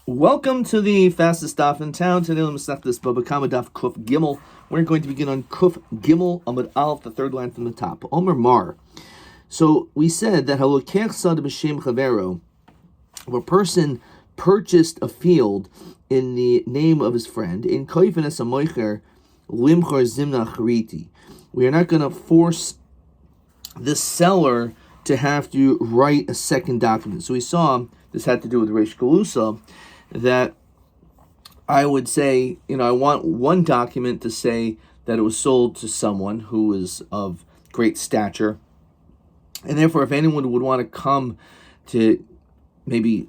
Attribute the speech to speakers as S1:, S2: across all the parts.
S1: Welcome to the fastest daf in town. Today, let's start this Bava daf Kuf Gimel. We're going to begin on Kuf Gimel Amud Aleph, the third line from the top. Omer Mar. So we said that halokech sad b'shem chavero, if a person purchased a field in the name of his friend, in koifen es hamoicher limchor zimna chariti, we are not going to force the seller to have to write a second document. So we saw this had to do with Reish Galusa, that I would say, I want one document to say that it was sold to someone who is of great stature, and therefore if anyone would want to come to maybe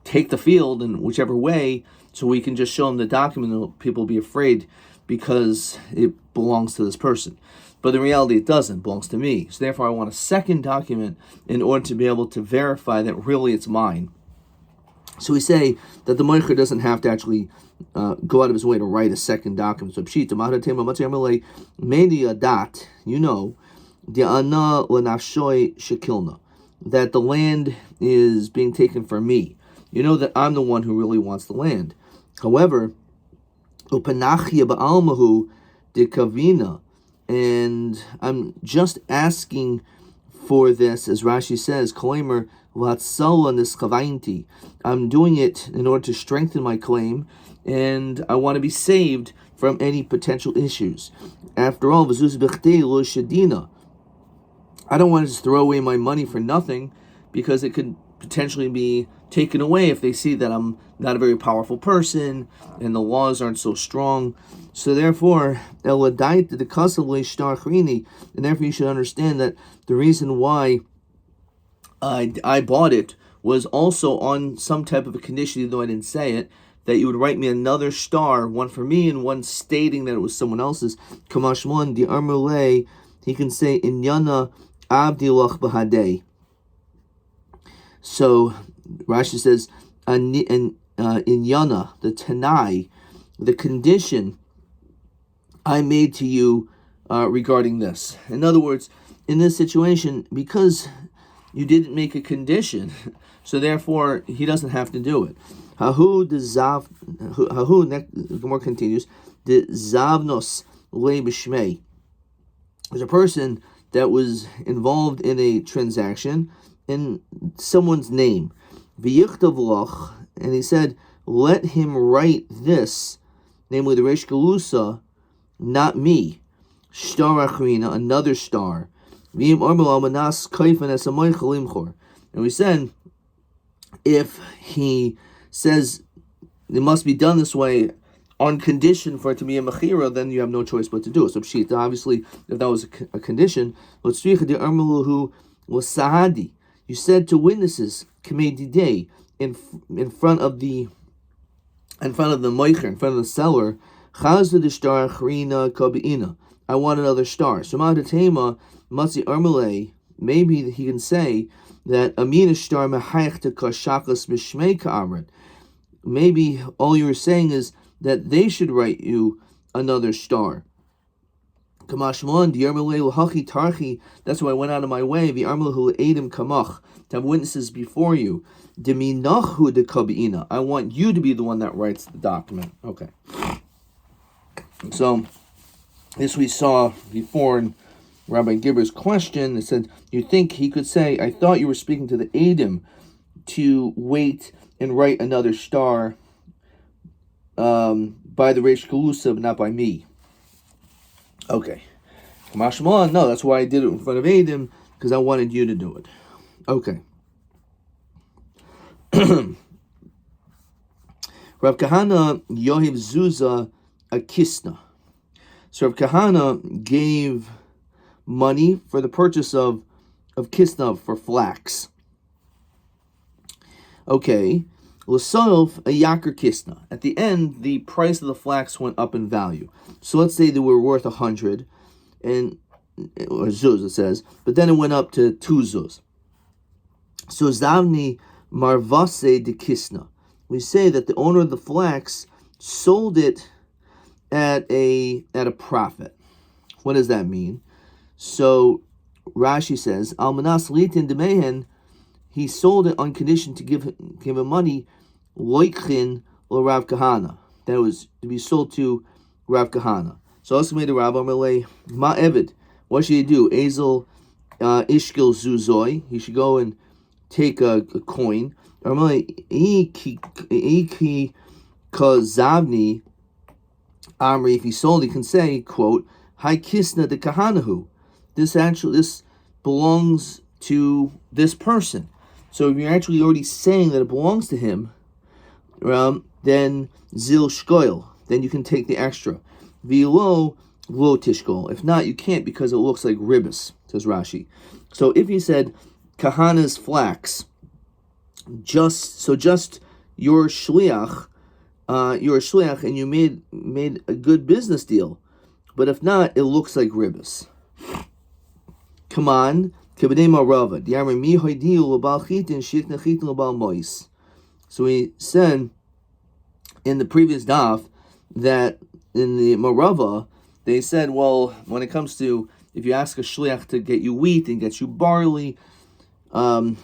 S1: take the field in whichever way, so we can just show them the document, people will be afraid because it belongs to this person. But in reality, it doesn't. It belongs to me. So therefore, I want a second document in order to be able to verify that really it's mine. So we say that the moicher doesn't have to actually go out of his way to write a second document. So pshita dat, the ana lenafshoi shekilna, that the land is being taken from me. You know that I'm the one who really wants the land. However, upanachia ba'almahu de kavina, and I'm just asking for this, as Rashi says, Koimer Vatsala Niskavainti. I'm doing it in order to strengthen my claim, and I want to be saved from any potential issues. After all, Vazuz Bechte Lo Shadina. I don't want to just throw away my money for nothing, because it could potentially be taken away if they see that I'm not a very powerful person and the laws aren't so strong. So therefore, and therefore you should understand that the reason why I bought it was also on some type of a condition, even though I didn't say it, that you would write me another star, one for me and one stating that it was someone else's. Kamashmon di Armule, he can say Inyana Abdilach Bahadeh. So Rashi says, in Yana, the Tanai, the condition I made to you regarding this. In other words, in this situation, because you didn't make a condition, so therefore he doesn't have to do it. The Gemara continues, the Zavnos Le B'Shmei. There's a person that was involved in a transaction in someone's name. V'yichtav, and he said, let him write this, namely the Reish Galusa, not me. Shtar achrina, another star. And we said, if he says it must be done this way on condition for it to be a mechira, then you have no choice but to do it. So pshita, obviously, if that was a condition, was sahadi. You said to witnesses, Kamei in front of the moicher, in front of the seller, Chazda de star Chrina Kabiina. I want another star. So Madatema Matzi Armale, maybe he can say that Amina star Mahayach to Kashakas Mishmei Ka'amrit. Maybe all you were saying is that they should write you another star. Kamashmon, the Yarmale Hachi Tarchi, that's why I went out of my way, the Armalahu Adim Kamach, to have witnesses before you. Deminachu de Kabiina. I want you to be the one that writes the document. Okay. So, this we saw before in Rabbi Gibber's question. It said, you think he could say, I thought you were speaking to the Adim to wait and write another star by the Reish Galusa, but not by me. Okay. Kamashman, no, that's why I did it in front of Adim, because I wanted you to do it. Okay. Rav Kahana Yohiv Zuza a Kisna. So Rav Kahana gave money for the purchase of Kisna, for flax. Okay. L'solf a Yakar Kisna. At the end, the price of the flax went up in value. So let's say they were worth 100, or zuz it says, but then it went up to 2 zuz. So Zavni Marvase de Kisna. We say that the owner of the flax sold it at a profit. What does that mean? So Rashi says, Almanas litin demehen, he sold it on condition to give him money loikhin Rav Kahana. That was to be sold to Rav Kahana. So also made the Rabbi Malay Ma Evid. What should he do? Azel Ishkil Zuzoi. He should go and take a coin. Or Iki Kazavni Amri. If he sold, he can say, quote, Hi Kisna de Kahanahu. This belongs to this person. So if you're actually already saying that it belongs to him, then zil shkoil, then you can take the extra. Vilo lo tishkol. If not, you can't because it looks like ribbis, says Rashi. So if you said kahana's flax, just your shliach, and you made a good business deal, but if not, it looks like ribbis. Come on, kibedei marava. Diamar mi hoidiu lebal chitin shikna chitin lebal mois. So we said in the previous daf that in the Marava, they said, well, when it comes to, if you ask a shliach to get you wheat and get you barley, and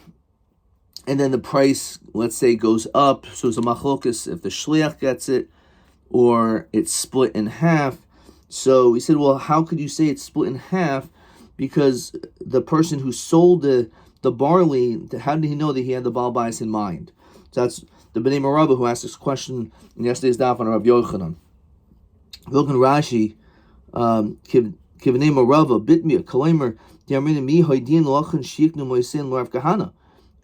S1: then the price, let's say, goes up, so it's a machlokas if the shliach gets it, or it's split in half. So we said, well, how could you say it's split in half? Because the person who sold the barley, how did he know that he had the Baal Bayis in mind? So that's the Bnei Marava who asked this question in yesterday's daf on Rav Yochanan. Look in Rashi, Kivnei Marava, Bitmia, Kalaimer, Diamrin Mi Hoydin Lachan Shiknu Moisin Rav Kahana.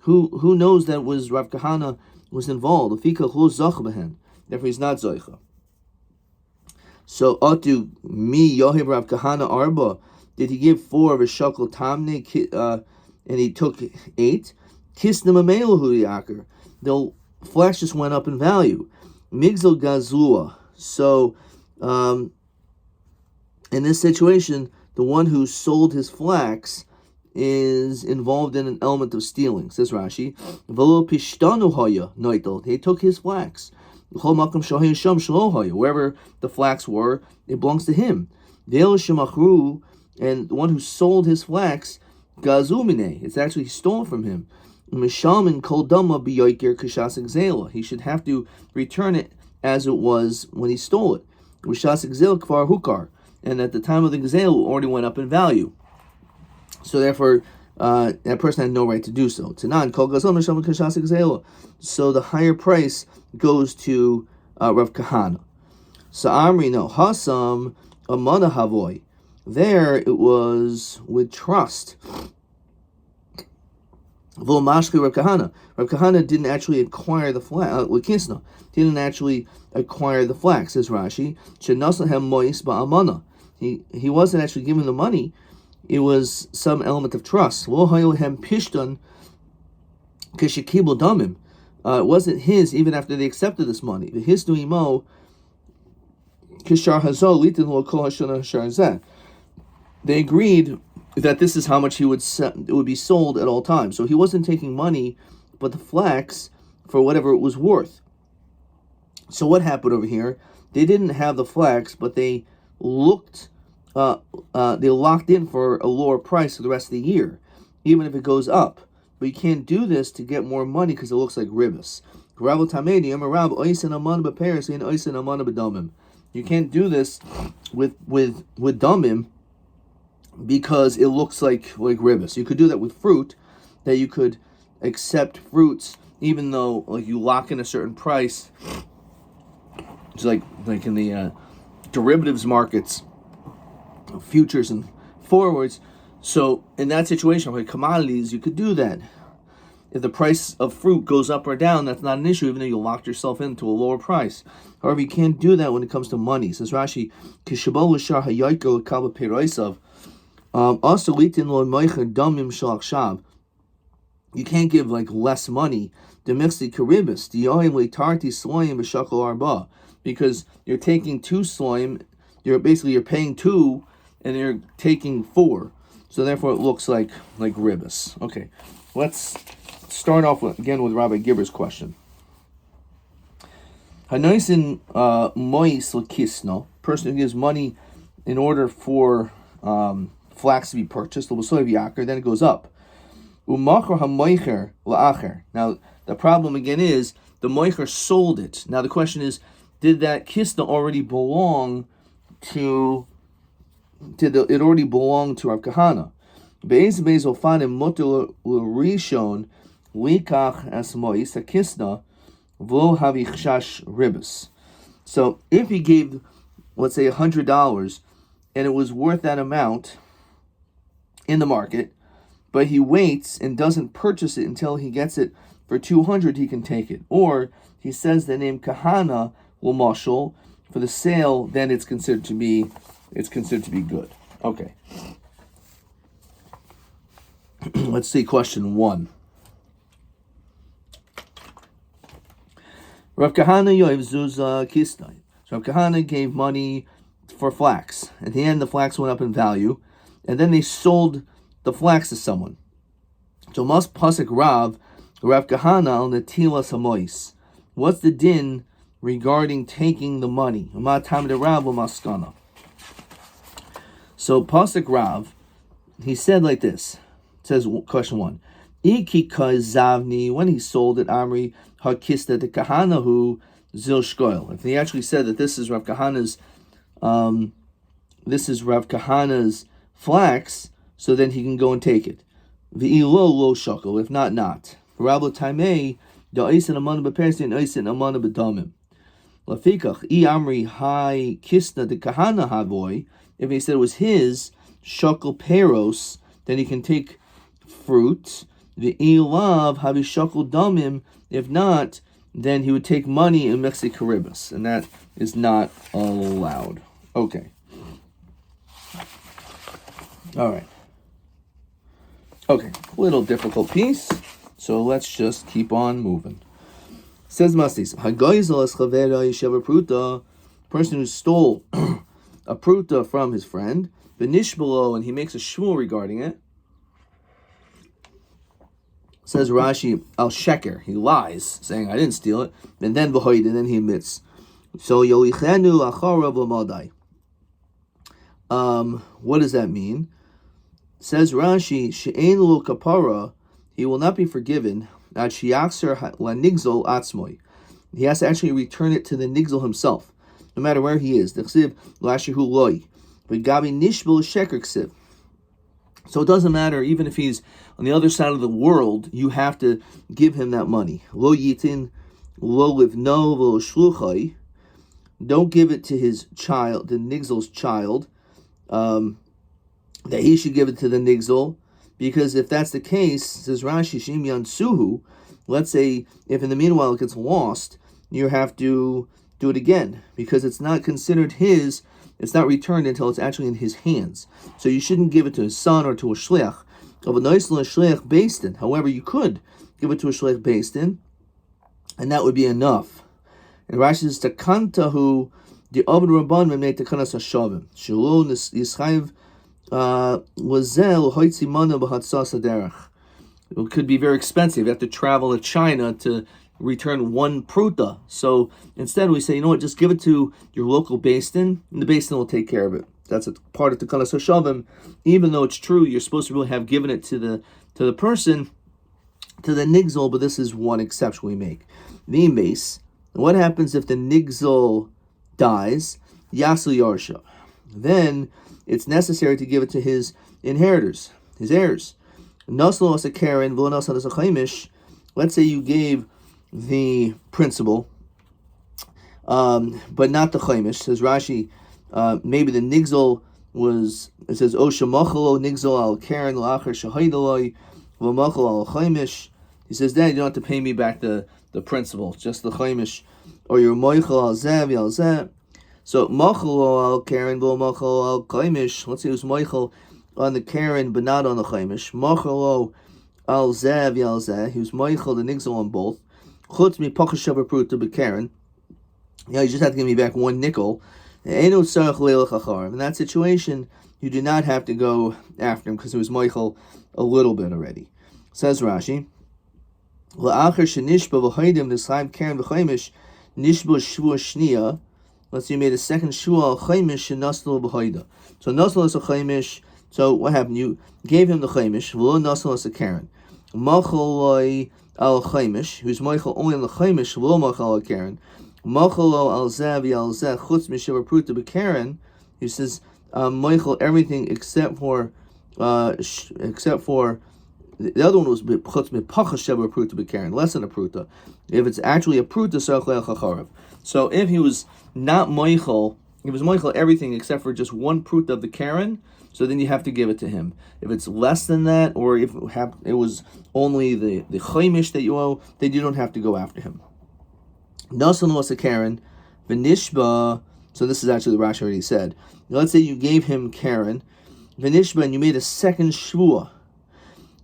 S1: Who knows that was Rav Kahana was involved? Afika Chlo Zach Behen. Therefore he's not Zoicha. So Atu Mi Yohib Rav Kahana Arba. Did he give 4 of a shakal tamne, and he took 8? Kisnem Amelahu Yaker. The flax just went up in value. Migzal Gazlua. So, in this situation, the one who sold his flax is involved in an element of stealing, says Rashi. Velo pishtanu hoya noitel. He took his flax. Wherever the flax were, it belongs to him. And the one who sold his flax, gazumine, it's actually stolen from him. He should have to return it as it was when he stole it. And at the time of the gazelle, it already went up in value. So therefore, that person had no right to do so. So the higher price goes to Rav Kahana. So Amri, no, Hasam Amana Havoy. There it was with trust. Rav Kahana didn't actually acquire the flax. Didn't actually acquire the flax, says Rashi. He wasn't actually given the money. It was some element of trust. It wasn't his even after they accepted this money. They agreed that this is how much it would be sold at all times. So he wasn't taking money, but the flax for whatever it was worth. So what happened over here? They didn't have the flax, but they locked in for a lower price for the rest of the year, even if it goes up. But you can't do this to get more money because it looks like ribbis. You can't do this with damim because it looks like ribbis. You could do that with fruit, that you could accept fruits even though you lock in a certain price. It's like in the derivatives markets, futures and forwards. So in that situation, like commodities, you could do that. If the price of fruit goes up or down, that's not an issue, even though you locked yourself into a lower price. However, you can't do that when it comes to money. Says Rashi, you can't give less money. Because you're taking 2 slime, you're paying 2 and you're taking 4. So therefore it looks like ribbis. Okay, let's start off again with Rabbi Gibber's question. Hanaisin mois l'kisno, person who gives money in order for flax to be purchased, then it goes up. Umachar hamoicher la'acher. Now the problem again is the moicher sold it. Now the question is, did that kisna already belong to? It already belong to Rav Kahana? Be'ez ofanim muter l'rishon likach as mois a kisna v'lo havi chashash ribus. So if he gave, let's say, $100, and it was worth that amount in the market, but he waits and doesn't purchase it until he gets it for $200, he can take it. Or he says the name Kahana will mashal for the sale, then it's considered to be good. Okay. Let's see question 1. Rav Kahana yoiv zuzah kisnai. So Rav Kahana gave money for flax. At the end, the flax went up in value, and then they sold the flax to someone. So must pasik Rav Kahana al netilas hamois. What's the din regarding taking the money? Ma tam de Rav maskana. So pasik Rav, he said like this. It says question 1. Ikika zavni, when he sold it, Amri hakista de kahanahu zil shkoil. If he actually said that this is Rav Kahana's flax, so then he can go and take it. V'ilo lo shakel, if not, not. Rabbi Taimei da oisen amana bepersin and oisen amana bedamim. Lafikach I Amri hai kisna de kahana havoy. If he said it was his shakel peros, then he can take fruit. The ilav havi shakel damim. If not, then he would take money in Mexicaribus, and that is not allowed. Okay. All right. Okay, little difficult piece, so let's just keep on moving. Says Mastis, Hagoizel es chavera yeshev pruta, person who stole a pruta from his friend, benishbalo, and he makes a shmul regarding it. Says Rashi, al sheker, he lies, saying I didn't steal it, and then v'hoid, and then he admits. So yolichenu acharav l'madai. What does that mean? Says Rashi, she'ein lo kapara, he will not be forgiven. Ad shiakser lanigzol atzmoi. He has to actually return it to the nigzol himself, no matter where he is. D'chsiv lashihu loy, but gabi nishbul sheker ksiv. So it doesn't matter, even if he's on the other side of the world, you have to give him that money. Lo yitin, lo livno, lo shluchai. Don't give it to his child, the nigzol's child, that he should give it to the nigzol, because if that's the case, says Rashi, shim yansuhu, let's say if in the meanwhile it gets lost, you have to do it again, because it's not considered his. It's not returned until it's actually in his hands. So you shouldn't give it to his son or to a shliach. However, you could give it to a shliach beistin, and that would be enough. And Rashi says, "Takantahu the Abed Rabban made takanas hashavim shelo yischayev lazel hoitzi mana b'hatzas haderech." It could be very expensive. You have to travel to China to return one pruta. So instead we say, you know what, just give it to your local beistin, and the beistin will take care of it. That's a part of takanas hashavim. Even though it's true, you're supposed to really have given it to the person, to the nigzol, but this is one exception we make. The base. What happens if the nigzol dies? Yasu yarsha. Then it's necessary to give it to his inheritors, his heirs. Naslo as a karen, v'lo as a chaimish. Let's say you gave the principal, but not the chaimish. Says Rashi, maybe the nigzol was. It says Osha machalo nigzol al karen la'achar shahaydaloi v'machal al chaimish. He says, Dad, you don't have to pay me back the principal, just the chaimish, or your moichel al zev al zev. So machal al karen v'machal al chaimish. Let's say it was moichel on the karen but not on the chaimish. Machal al zev al zev. He was moichel the nigzol on both. Chutz mi pachashav pruta b'karen. You just have to give me back one nickel. In that situation, you do not have to go after him because it was moichel a little bit already. Says Rashi, let's say you made a second shua al chaimish and nasl b'hoida. So nasl is a chaimish. So what happened? You gave him the chaimish. V'lo nasl is a karen. Macholoi al chaimish, who's moichel only on the chaimish, lo mochel al karen, mochelo al zavi al zeh chutz mishav pruta b'karen, who says moichel everything except for the other one was chutz mipacha sheva pruta b'karen, less than a pruta. If it's actually a pruta, sarchel chacharav. So if he was not moichel, he was moichel everything except for just one pruta of the karen, so then you have to give it to him. If it's less than that, or if it was only the chaimish that you owe, then you don't have to go after him. Nasan was a karen, v'nishba. So this is actually the Rashi already said. Let's say you gave him karen, v'nishba, and you made a second shvua,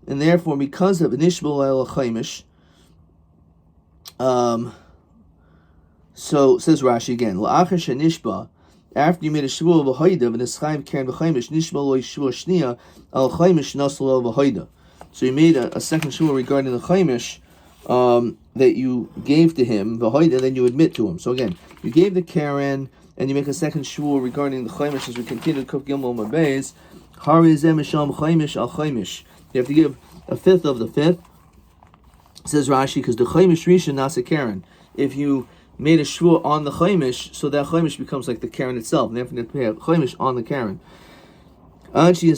S1: and therefore because of v'nishba el chaimish. So says Rashi again, la'achar shenishba. After you made a shvua v'hoida, v'neschayim karen v'chaimish, nishma loy shvua shnia, al chaimish naslo v'hoida. So you made a second shvua regarding the chaimish that you gave to him, v'hoida, then you admit to him. So again, you gave the karen, and you make a second shvua regarding the chaimish as we continue to kuf gimel mabeis. Harizeh misham chaimish al chaimish. You have to give a fifth of the fifth. Says Rashi, because the chaimish rishon nasa karen. If you made a shvua on the chaimish, so that chaimish becomes like the karen itself, and therefore you have to pay a chaimish on the karen. Until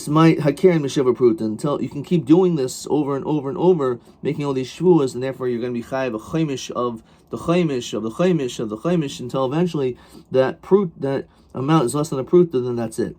S1: you can keep doing this over and over and over, making all these shvuas, and therefore you're going to be chayiv a chaimish of the chaimish of the chaimish of the chaimish until eventually that amount is less than a pruta, then that's it.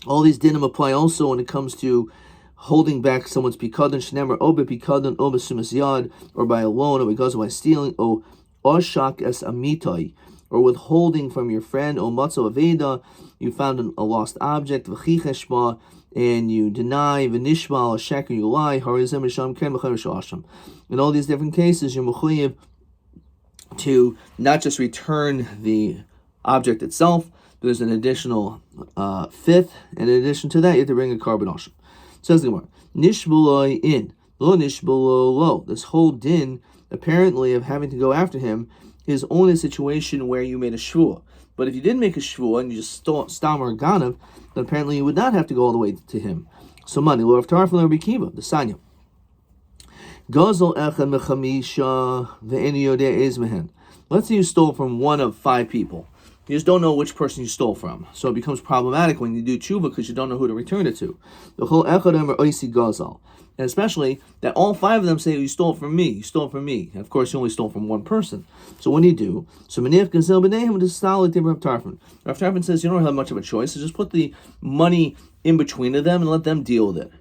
S1: All these dinim apply also when it comes to holding back someone's pikadon, shnemer o bepikadon o besumas yad, or by a loan, or because by stealing, o oshak es amitai, or withholding from your friend, o matzo aveda, you found a lost object, v'chicheshma, and you deny, v'nishma, a sheker, you lie, harizem misham ken b'chayim shasham. In all these different cases, you're mechuyev to not just return the object itself, but there's an additional fifth, and in addition to that, you have to bring a carbon asham. Says the Gemara, nishbuloi in, lo nishbulo lo. This whole din, apparently, of having to go after him is only a situation where you made a shvua. But if you didn't make a shvua and you just stam or ganav, then apparently you would not have to go all the way to him. So money, lo avtar Rabbi Kiva, the sanya. Gazel echad mechamisha ve'eni yodeh ez mehen. Let's say you stole from one of 5 people. You just don't know which person you stole from. So it becomes problematic when you do tshuva because you don't know who to return it to. The whole echadem or oisi gazal. And especially that all 5 of them say, you stole from me, you stole from me. And of course, you only stole from one person. So what do you do? So Manif Gazel B'neihem to solid Rav Tarfon. Rav Tarfon says you don't have much of a choice, so just put the money in between of them and let them deal with it.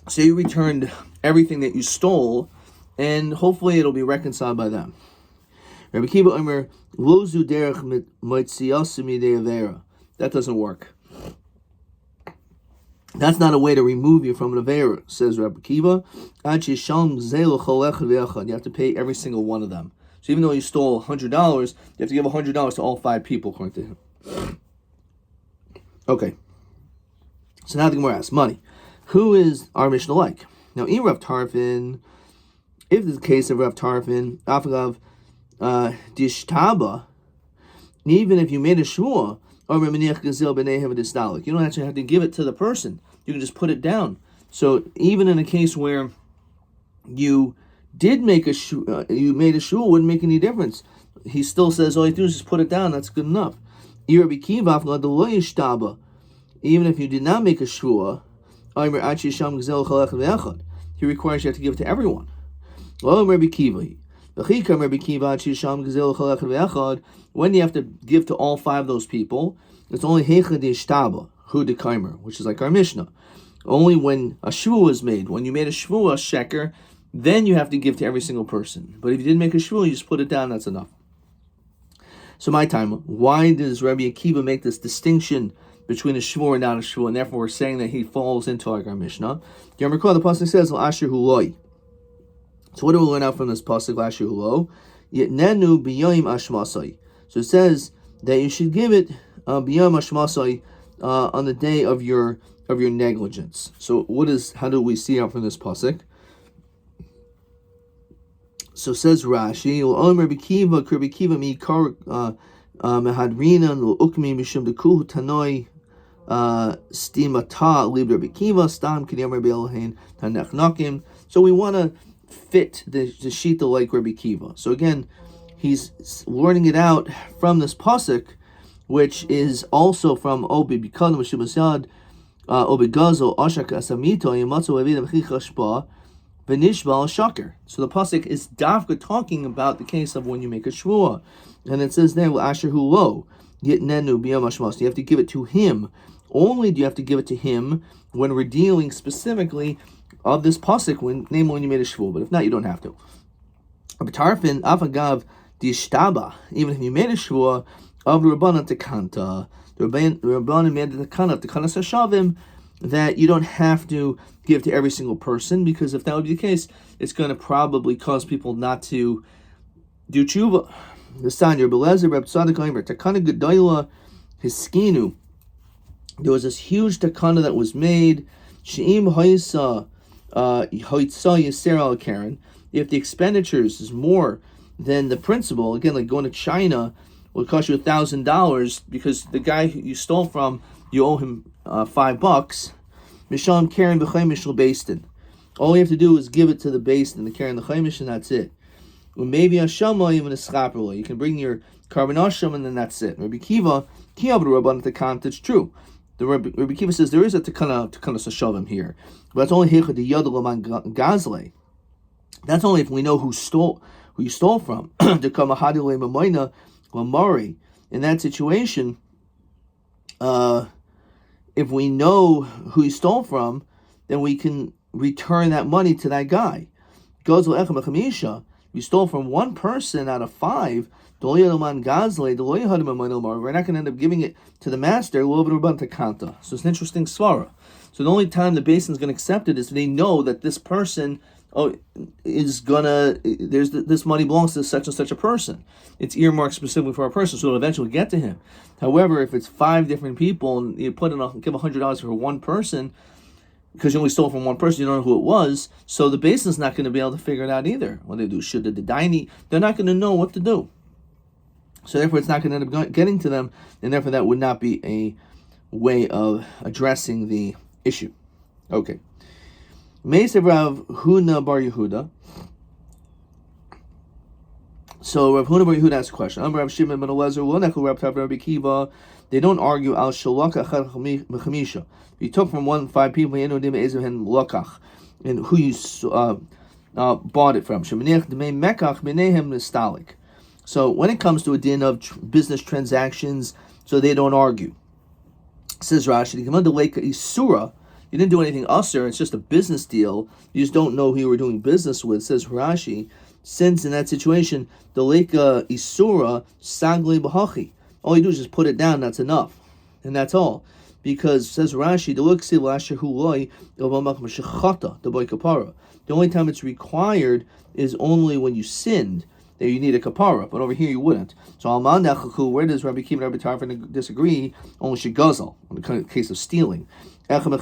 S1: So you returned everything that you stole, and hopefully it'll be reconciled by them. Rabbi Kiva Omer, Lo zu derech moitziyasim yidei avera. That doesn't work. That's not a way to remove you from an avera, says Rabbi Kiva. Ad sheyishalem gzei l'chol echad ve'echad. You have to pay every single one of them. So even though you stole $100, you have to give $100 to all 5 people, according to him. Okay. So now the Gemara asks, money. Who is our Mishnah like? Now, in Rav Tarfon, if it's the case of Rav Tarfon, Afagav, Dishtaba, even if you made a shvua, you don't actually have to give it to the person. You can just put it down. So even in a case where you did make a shvua, you made a shvua, wouldn't make any difference. He still says all you do is just put it down. That's good enough. Even if you did not make a shvua, he requires you have to give it to everyone. When you have to give to all 5 of those people, it's only which is like our Mishnah. Only when a shvua is made, when you made a shvua sheker, then you have to give to every single person. But if you didn't make a shvua, you just put it down, that's enough. So my time, why does Rabbi Akiva make this distinction between a shvua and not a shvua, and therefore we're saying that he falls into like our Mishnah? You recall the pasuk says, "Asher huloi." So what do we learn out from this pasuk, "Asher huloi"? Yitnenu b'yom ashmasai. So it says that you should give it b'yom ashmasai on the day of your negligence. So how do we see out from this pasuk? So says Rashi, "Omer b'kiva kribikiva mi kar mehadrina lo ukmi mishum dekuhu tanoi Stimata libra bikiva stam kidiyam Rabbi Elohein hanechnakim. So we want to fit the shita like Rabbi Kiva. So again, he's learning it out from this pasuk, which is also from Obi Bikadam Shibasyad, Obi Gazo Ashak Asamito Yamatsu Avidam Chichashpa Venishbal Shaker. So the pasuk is Davka talking about the case of when you make a shvua, and it says there Asher Hu Lo Yitnenu Biyamashmas. You have to give it to him. Only do you have to give it to him when we're dealing specifically of this pasuk, namely when you made a shvua. But if not, you don't have to. Tarfin Afagav Dishtaba. Even if you made a shvua of the Rabbanan Tekanta, the Rabbanan made the Tekana Sashavim, that you don't have to give to every single person, because if that would be the case, it's going to probably cause people not to do tshuva. The Sanya Belezer Reb Tzadok Omer Tekana Gedoyla Hiskinu. There was this huge takana that was made. She'im Hoysa Yisera al Karen. If the expenditures is more than the principal, again, like going to China will cost you $1,000 because the guy who you stole from, you owe him $5. Misham Karen b'chaimish l'beistin. All you have to do is give it to the beistin, the Karen the chaimish, and that's it. Maybe a shama even a schaperla. You can bring your carbon asham and then that's it. Rabbi Kiva Kiyab Rabban Tekant. It's true. The Rabbi Kiva says there is a tekana sashavim here, but that's only hechad the yadalaman gazle. That's only if we know who you stole from. In that situation, if we know who you stole from, then we can return that money to that guy. You stole from one person out of 5. We're not going to end up giving it to the master. So it's an interesting svara. So the only time the basin is going to accept it is if they know that this person this money belongs to such and such a person. It's earmarked specifically for a person, so it'll eventually get to him. However, if it's 5 different people and you give $100 for one person, because you only stole from one person, you don't know who it was, so the basin's not going to be able to figure it out either. When they do should the daini, they're not going to know what to do. So therefore, it's not going to end up getting to them, and therefore that would not be a way of addressing the issue. Okay. Meisav Rav Huna Bar Yehuda. So Rav Huna Bar Yehuda asks a question. Rav Shimon ben Elazar lo nechel Rav Tav Rabbi Kiva. They don't argue al shalaka achad mechamisha. You took from 5 people, you know dim ezohen lokach, and who you bought it from. Shemaniach demei mekach menehem nistalik. So when it comes to a din of business transactions, so they don't argue. Says Rashi, the command leka isura. You didn't do anything usher, it's just a business deal. You just don't know who you were doing business with. Says Rashi, since in that situation, the leka isura sagli bahachi. All you do is just put it down, that's enough. And that's all. Because, says Rashi, the only time it's required is only when you sinned, that you need a kapara, but over here you wouldn't. So, where does Rabbi Kiva and Rabbi Tarfon disagree? Only shegazal, in the case of stealing. Just put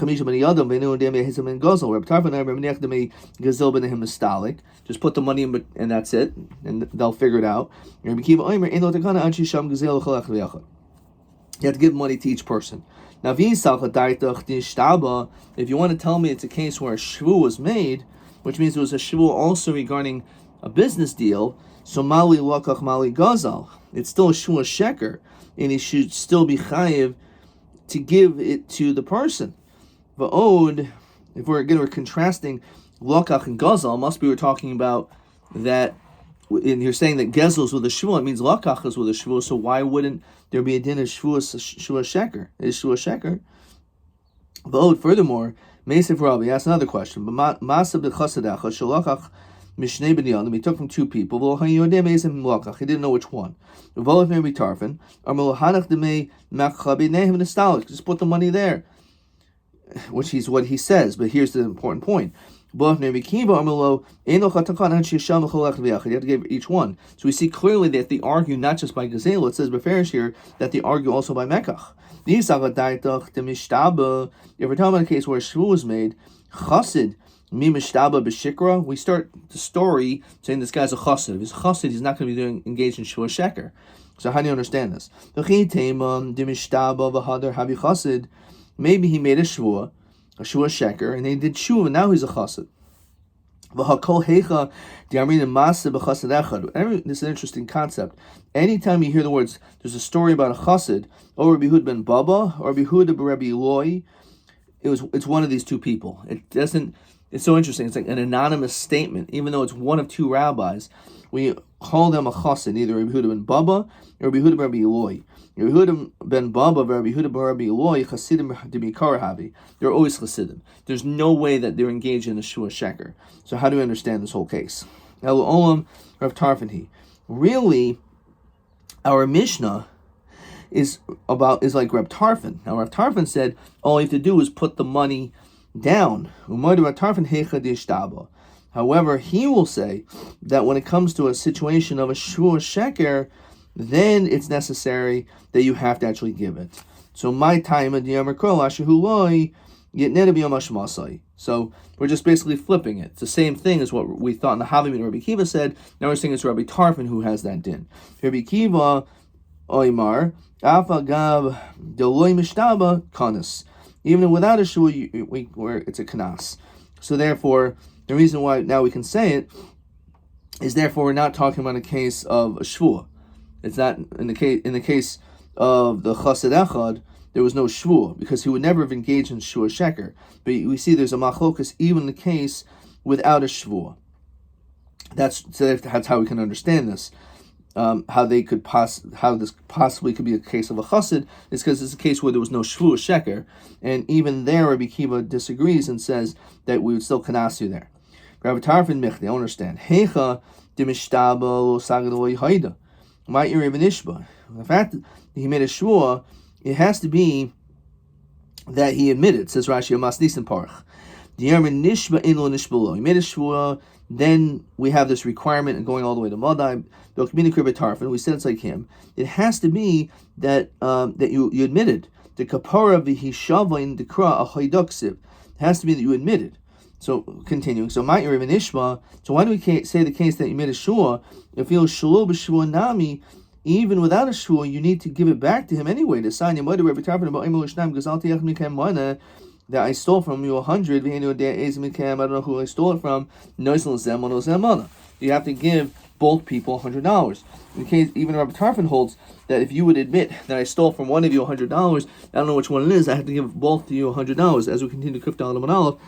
S1: the money in and that's it, and they'll figure it out. You have to give money to each person. Now, if you want to tell me it's a case where a shvu was made, which means it was a shvu also regarding a business deal, so mali lokach mali gazal, it's still a shvu sheker, and he should still be chayiv to give it to the person. Va'od, if we're contrasting lokach and gazal, must be we're talking about that, and you're saying that gezel is with a shvu, it means lokach is with a shvu, so why wouldn't there be a din of shvu sheker? Is shvu sheker? Va'od, furthermore, Meisif Rabbi asked another question. Masa b'chasadecha shalachach mishnei b'niyadim. He took from 2 people. He didn't know which one. Just put the money there, which is what he says. But here's the important point. You have to give each one. So we see clearly that they argue not just by gazelle. It says beferish here that they argue also by mekach. If we're talking about a case where a shvu was made, chassid mi mishtaba b'shikra, we start the story saying this guy's a chassid. If he's a chassid, he's not going to be engaged in shvu sheker. So how do you understand this? Maybe he made a shvua sheker, and he did shvuah, and now he's a chassid. This is an interesting concept. Anytime you hear the words, there's a story about a chassid, or Rabbi Hud ben Bava, or Rabbi Hud ben Rabbi Eloi, it's one of these two people. It's so interesting. It's like an anonymous statement, even though it's one of two rabbis. We call them a chassid, either Rabbi Hud ben Bava or Rabbi Hud ben Rabbi Eloi. Rabbi Hud ben Bava, Rabbi Hud ben Rabbi Eloi, chasidim demikar havi. They're always chasidim. There's no way that they're engaged in a shua sheker. So how do we understand this whole case? Elu olam Rav Tarfon. Really, our Mishnah is like Rav Tarfon. Now Rav Tarfon said all you have to do is put the money down. However, he will say that when it comes to a situation of a shua sheker, then it's necessary that you have to actually give it. So my time at so we're just basically flipping it. It's the same thing as what we thought in the Havim Rabbi Kiva said. Now we're saying it's Rabbi Tarfon who has that din. Rabbi Kiva oimar afa gav deloi mishtaba kanas. Even without a shua, where it's a kanas. So therefore, the reason why now we can say it is therefore we're not talking about a case of a shvua. It's not in the case of the chassid echad, there was no shvua because he would never have engaged in shua sheker. But we see there's a machlokas even in the case without a shvua. That's how we can understand this. How this possibly could be a case of a chassid is because it's a case where there was no shvua sheker, and even there Rabbi Kiva disagrees and says that we would still kanas you there. Rabbi Tarfon michti, I understand. Hecha demishtaba lo sagad haida. My the fact that he made a shvua, it has to be that he admitted. Says Rashi, Amas Nisan Parach. He made a shvua. Then we have this requirement and going all the way to Madai. We said it's like him. It has to be that that you admitted. The kapara v'hishavain dekra a haiduksiv. It has to be that you admitted. So continuing, so why do we say the case that you made a shua? If you're shulu b'shua nami, even without a shua, you need to give it back to him anyway. To sign your mother, Rabbi Tarfon about that I stole from you 100. I don't know who I stole it from. You have to give both people $100. In case even Rabbi Tarfon holds that if you would admit that I stole from one of you $100, I don't know which one it is. I have to give both of you $100. As we continue to Kuf Dalet Aleph.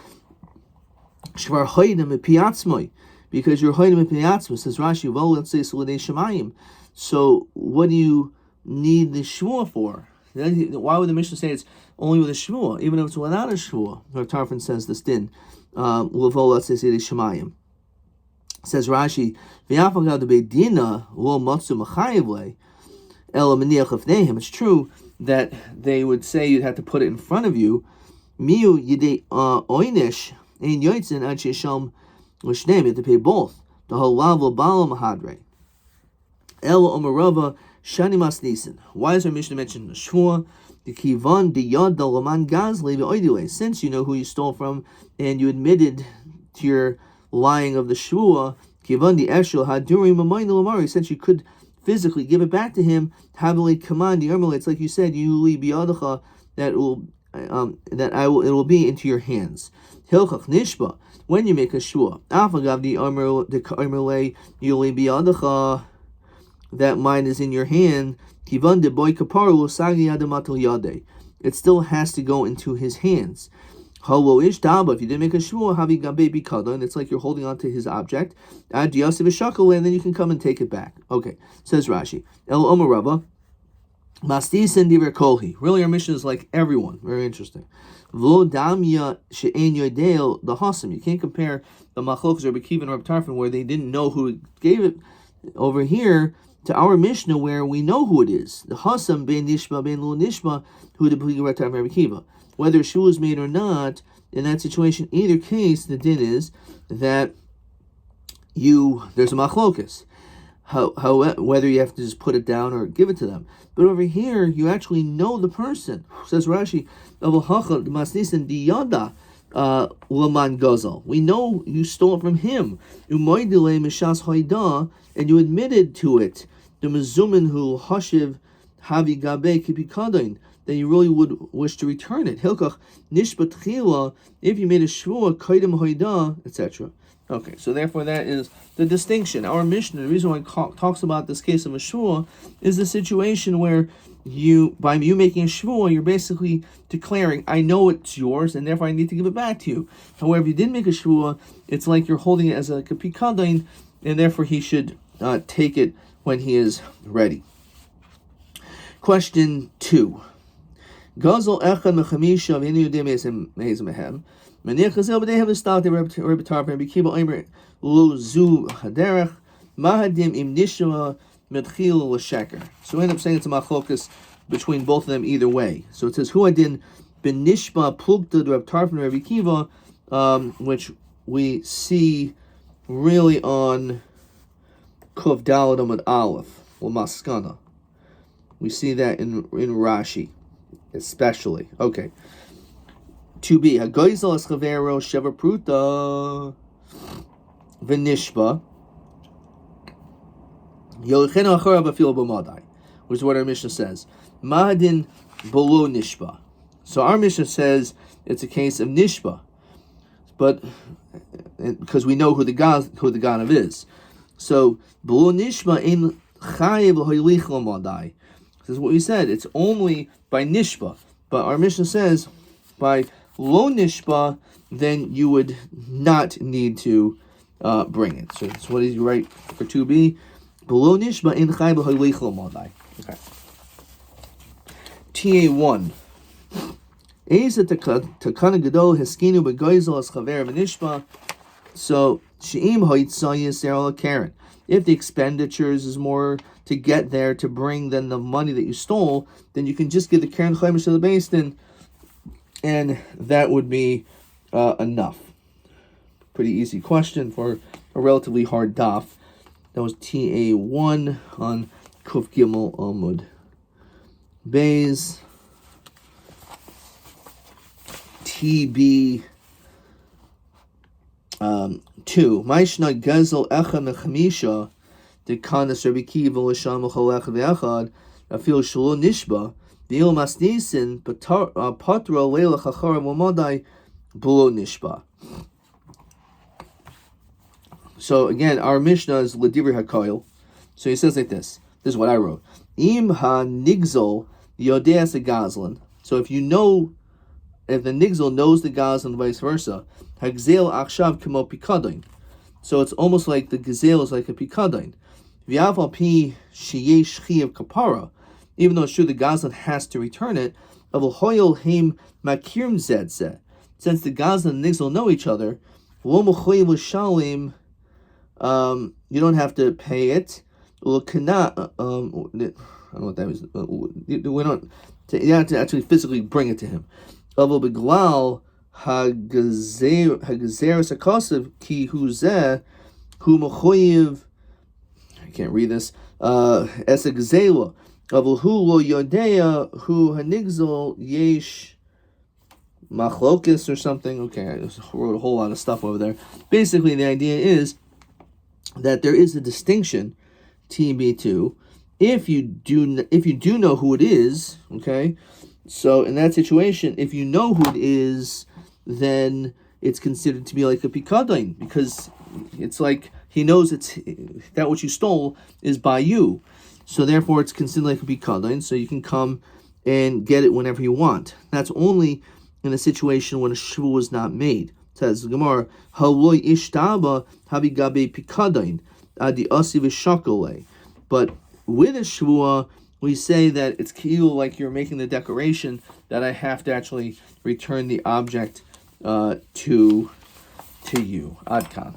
S1: Shvar hoidim epiatzmoi, because you're hoidim epiatzmoi, says Rashi. Well, let's say solidei shemayim. So what do you need the shvua for? Why would the Mishnah say it's only with a shvua, even if it's without a shvua? Rav Tarfon says this din. Let's say solidei shemayim. Says Rashi, v'yafagav de beidina lo matzu machayivle el meniach lefneihem. It's true that they would say you'd have to put it in front of you. Miu yidei oinish. In Yoitzin ad Shesham L'Shneim, you have to pay both. The Halav Bala Mahadre. El Omerava Shani Masnisin. Why is our Mishnah mentioned the Shvua? The Kivan the Yad the Laman Gazle Oidile. Since you know who you stole from and you admitted to your lying of the Shvua, Kivan the Eshel Haduri Mamayin Lamari, since you could physically give it back to him, Havili Command the Ermel, it's like you said, Yuli Biadacha, it will be into your hands. Hilchach nishba, when you make a shua, afagav the armerle yuli biadacha, that mine is in your hand. Kivan de boy kaparu sagi adamatul yade. It still has to go into his hands. Halo ish daba. If you didn't make a shua, havi gabe bikada, and it's like you're holding on to his object. Ad yasiv shakal, and then you can come and take it back. Okay, says Rashi. El Omer Rabba. Mastis and diver kolhi. Really, our mission is like everyone. Very interesting. V'lo damya she'en yodeil the hasim. You can't compare the machlokas Rabbi Kiva and Rabbi Tarfon where they didn't know who gave it over here to our Mishnah where we know who it is. The hasam ben nishma ben lo nishma who the Rabbi Tarfon and Rabbi Kiva. Whether shul is made or not, in that situation, either case, the din is that there's a machlokas. Whether you have to just put it down or give it to them. But over here, you actually know the person. Says Rashi, we know you stole it from him. And you admitted to it. The mezumin hu hashiv havi gabe kipikadain. then you really would wish to return it. Hilkach nishba tchila, if you made a shvua kaidem hoida, etc. Okay, so therefore that is the distinction. Our Mishnah, the reason why it talks about this case of a shvua, is the situation where by you making a shvua, you're basically declaring, I know it's yours, and therefore I need to give it back to you. However, if you didn't make a shvua, it's like you're holding it as a pikadain, and therefore he should take it when he is ready. Question 2. Gazel echad mechamisha v'inu yudei mehem. Menich hazel b'dei havestat Rabbi Tarfon Rabbi Kiva Omer lo zu haderech mahadim im nishma medchil l'sheker. So we end up saying it's a machlokas between both of them either way. So it says hu adin ben nishma plugta Rabbi Tarfon Rabbi Kiva, which we see really on Kuf Daled Amud Aleph Maskana. We see that in Rashi, especially. Okay. 2b. Hagoizel es chavero sheva pruta v'nishba yolchenu achara b'fil b'madai, which is what our Mishnah says. Mahadin below nishba. So our Mishnah says it's a case of nishba, but because we know who the ganav is. So below nishba in chayev l'hoylich l'madai. This is what we said. It's only by nishba, but our Mishnah says by lo nishba, then you would not need to bring it. So that's what you write for 2b. Below nishba in chay b'hoylich l'madai. Okay. TA1. Eza takana gadol heskinu b'goizel as chaver v'nishba. So she'im hoitza yisrael l'karen. If the expenditures is more to get there to bring than the money that you stole, then you can just give the karen chaimish to the beis din, and that would be enough. Pretty easy question for a relatively hard daf. That was TA1 on Kuf Gimel Amud Beis. TB 2. Maishna Gezel Echa Mechamisha the Kanas Rabbi Kiva L'Sham L'Chol Echad V'Echad Afil Shelo Nishba V'il Masnisin Patra Leila Chachar V'Madai Below Nishba. So again, our Mishnah is L'Divrei HaKoil. So he says like this. This is what I wrote. Im Ha Nigzol Yodeas Gazlan. So if the Nigzol knows the Gazlan and vice versa, Hagzel Achshav Kemo Pikadain. So it's almost like the Gazel is like a Pikadain. V'aval Pi Sheyesh Chiyav Kapara. Even though it's true the Gazlan has to return it, Avol Hoyol Heim Makirim Zedze. Since the Gazlan and Nigzol know each other, Lo Mochoyev L'Shalim, you don't have to pay it. I don't know what that means. You have to actually physically bring it to him. Avol Beglal Hagazer Sakasav Ki Huzeh Hu Mochoyev. I can't read this. Es a Gazela. Avol Hu Lo Yodea Hu Hanigzol Yesh Machlokis or something. Okay, I just wrote a whole lot of stuff over there. Basically, the idea is that there is a distinction, TB2, if you do know who it is, okay? So in that situation, if you know who it is, then it's considered to be like a pikadain, because it's like he knows it's that which you stole is by you. So therefore it's considered like a pikadain, so you can come and get it whenever you want. That's only in a situation when a shvu is not made. Says the Gemara, "Haloi ishtaba habigabe pikadain adi asi v'shakole." But with a shvua, we say that it's keel like you're making the declaration that I have to actually return the object to you. Adkan.